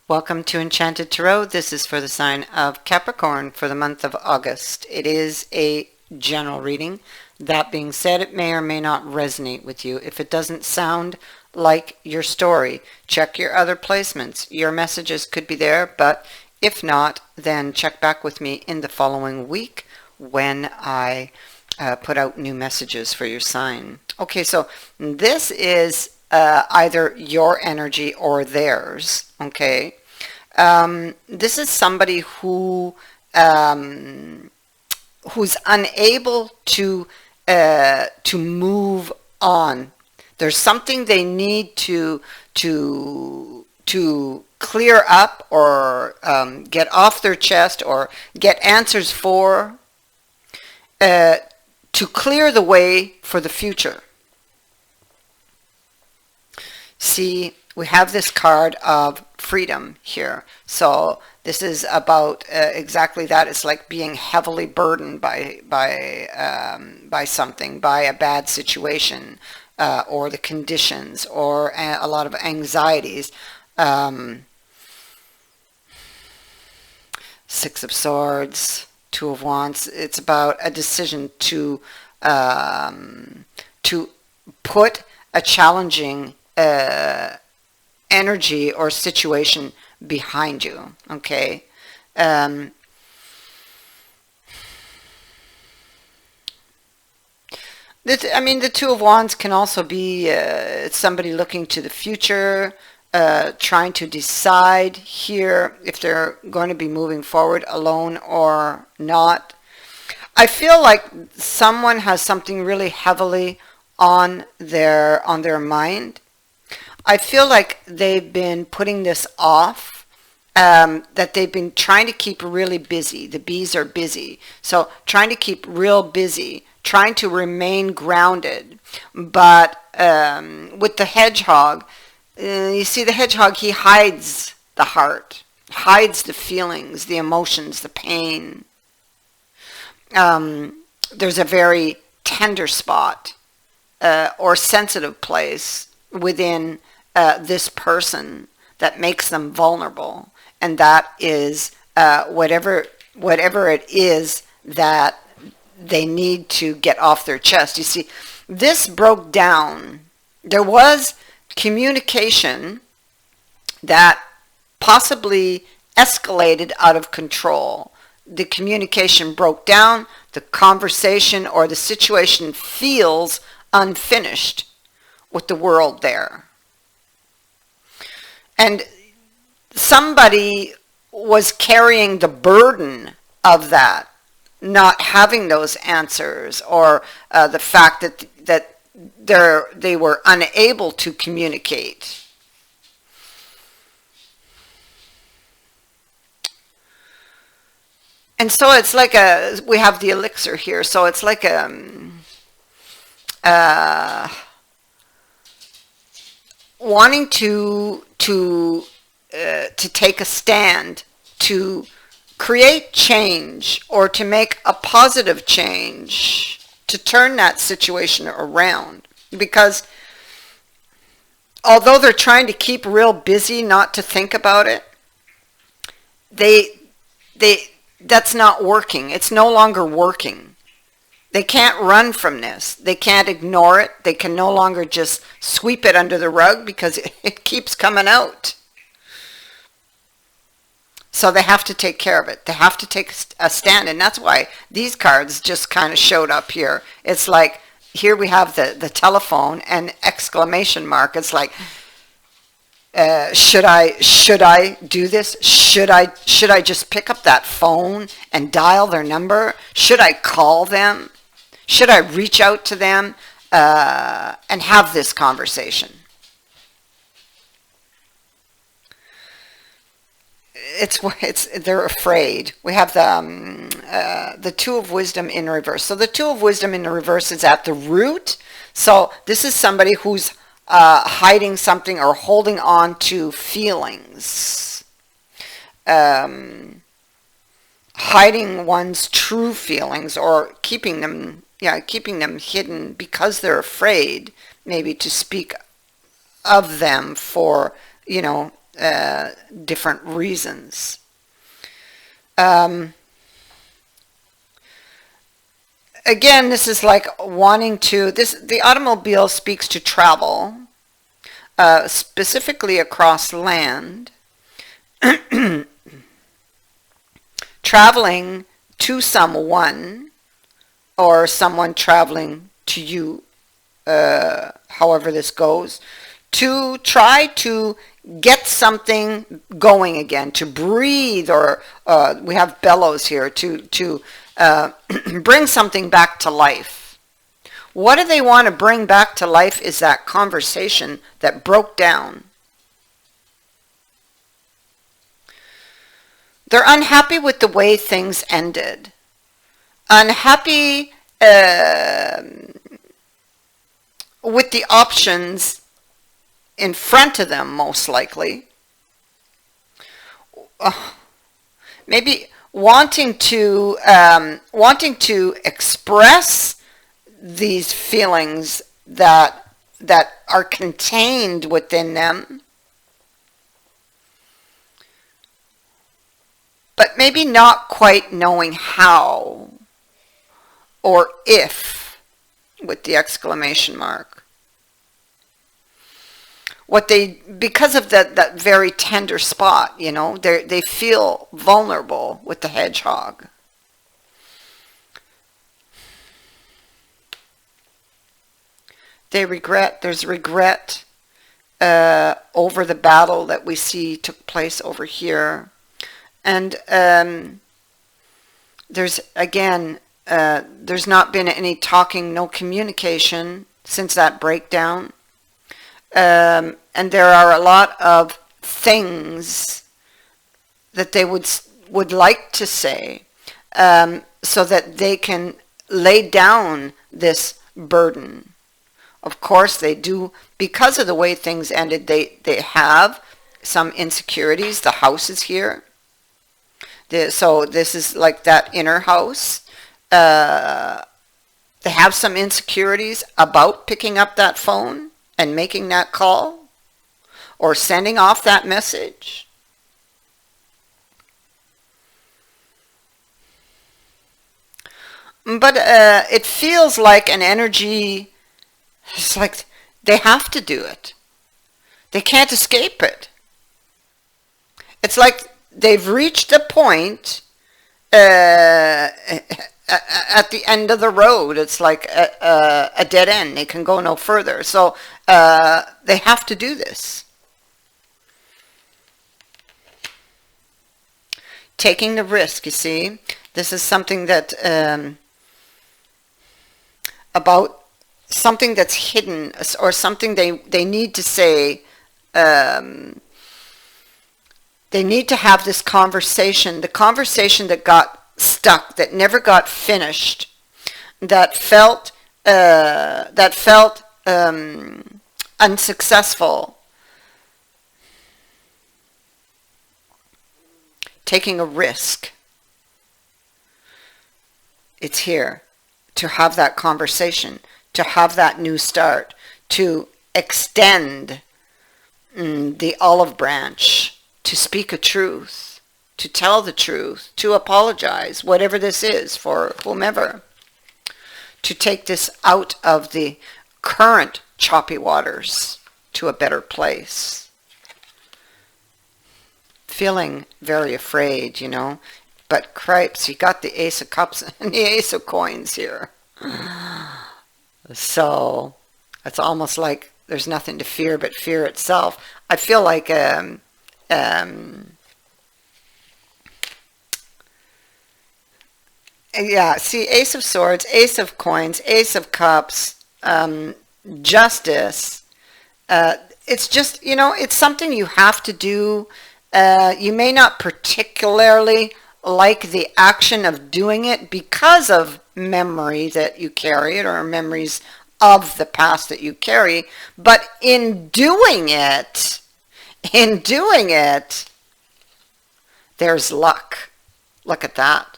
Welcome to Enchanted Tarot. This is for the sign of Capricorn for the month of August. It is a general reading. That being said, it may or may not resonate with you. If it doesn't sound like your story, check your other placements. Your messages could be there, but if not, then check back with me in the following week when I put out new messages for your sign. Okay, so this is either your energy or theirs. Okay, this is somebody who's unable to move on. There's something they need to clear up or get off their chest or get answers for, to clear the way for the future. See, we have this card of freedom here. So this is about exactly that. It's like being heavily burdened by something, by a bad situation, or the conditions, or a lot of anxieties. Six of Swords, Two of Wands. It's about a decision to put a challenging energy or situation behind you. Okay, the Two of Wands can also be it's somebody looking to the future, trying to decide here if they're going to be moving forward alone or not. I feel like someone has something really heavily on their mind. I feel like they've been putting this off, that they've been trying to keep really busy. The bees are busy. So trying to keep real busy, trying to remain grounded. But with the hedgehog, you see the hedgehog, he hides the heart, hides the feelings, the emotions, the pain. There's a very tender spot or sensitive place within this person that makes them vulnerable, and that is whatever it is that they need to get off their chest. You see, this broke down. There was communication that possibly escalated out of control. The communication broke down, the conversation or the situation feels unfinished with the world there. And somebody was carrying the burden of that, not having those answers, or the fact that they were unable to communicate. And so it's like we have the elixir here, so it's like wanting to take a stand, to create change, or to make a positive change, to turn that situation around. Because although they're trying to keep real busy not to think about it, that's not working. It's no longer working. They can't run from this. They can't ignore it. They can no longer just sweep it under the rug because it keeps coming out. So they have to take care of it. They have to take a stand. And that's why these cards just kind of showed up here. It's like, here we have the telephone and exclamation mark. It's like, should I do this? Should I just pick up that phone and dial their number? Should I call them? Should I reach out to them and have this conversation? They're afraid. We have the Two of Wisdom in reverse. So the Two of Wisdom in the reverse is at the root. So this is somebody who's hiding something or holding on to feelings, hiding one's true feelings, or keeping them hidden because they're afraid maybe to speak of them for different reasons. Again, this is like wanting to, the automobile speaks to travel, specifically across land, traveling to someone, or someone traveling to you, however this goes, to try to get something going again, to breathe, or we have bellows here, to bring something back to life. What do they want to bring back to life is that conversation that broke down. They're unhappy with the way things ended. Unhappy with the options in front of them, most likely. Maybe wanting to express these feelings that are contained within them, but maybe not quite knowing how or if, with the exclamation mark. What they, because of that very tender spot, you know, they feel vulnerable with the hedgehog. They regret, there's regret over the battle that we see took place over here. And there's, again, there's not been any talking, no communication since that breakdown. And there are a lot of things that they would like to say, so that they can lay down this burden. Of course they do, because of the way things ended, they have some insecurities. The house is here. So this is like that inner house. They have some insecurities about picking up that phone and making that call or sending off that message. But it feels like an energy, it's like they have to do it. They can't escape it. It's like they've reached a point at the end of the road. It's like a dead end. They can go no further. So they have to do this. Taking the risk, you see. This is something that, about something that's hidden, or something they need to say. They need to have this conversation, the conversation that got stuck, that never got finished, that felt unsuccessful. Taking a risk. It's here to have that conversation, to have that new start, to extend the olive branch, to speak a truth, to tell the truth, to apologize, whatever this is for whomever, to take this out of the current choppy waters to a better place. Feeling very afraid, you know, but cripes, you got the Ace of Cups and the Ace of Coins here. So it's almost like there's nothing to fear but fear itself. I feel like yeah, see, Ace of Swords, Ace of Coins, Ace of Cups, Justice. It's just, you know, it's something you have to do. You may not particularly like the action of doing it because of memory that you carry, or memories of the past that you carry, but in doing it, there's luck. Look at that.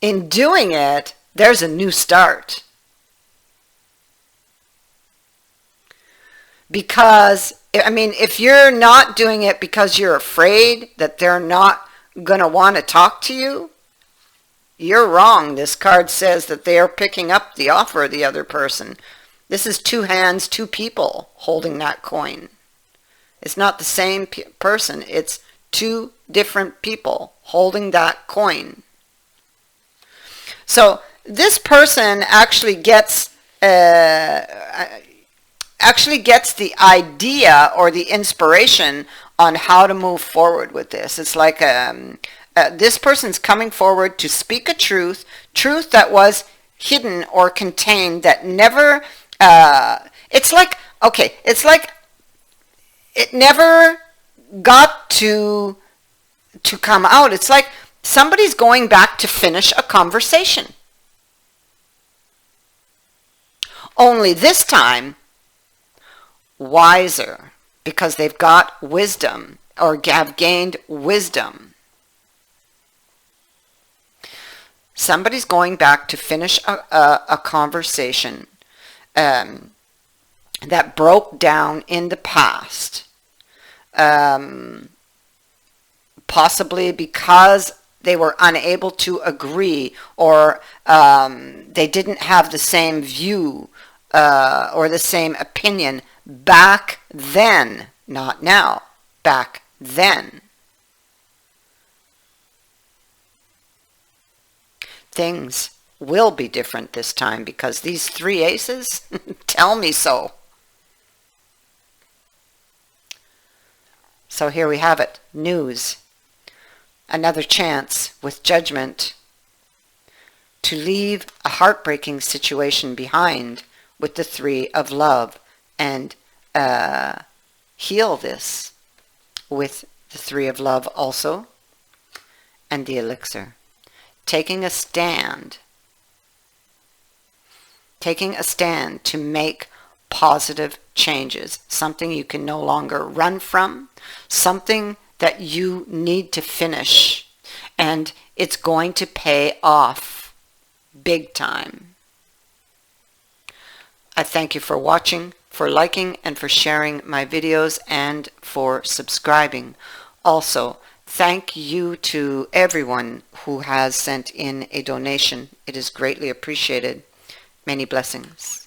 In doing it, there's a new start. Because I mean, if you're not doing it because you're afraid that they're not going to want to talk to you, you're wrong. This card says that they are picking up the offer of the other person. This is two hands, two people holding that coin. It's not the same person. It's two different people holding that coin. So this person actually gets the idea or the inspiration on how to move forward with this. It's like this person's coming forward to speak a truth that was hidden or contained, that never, it's like it never got to come out. It's like somebody's going back to finish a conversation. Only this time, wiser, because they've got wisdom or have gained wisdom. Somebody's going back to finish a conversation that broke down in the past, possibly because they were unable to agree, or they didn't have the same view or the same opinion back then, not now, back then. Things will be different this time because these three aces tell me so. So here we have it, news. Another chance with judgment to leave a heartbreaking situation behind with the Three of Love and heal this with the Three of Love also and the elixir. Taking a stand to make positive changes, something you can no longer run from, something that you need to finish, and it's going to pay off big time. I thank you for watching, for liking, and for sharing my videos, and for subscribing. Also, thank you to everyone who has sent in a donation. It is greatly appreciated. Many blessings.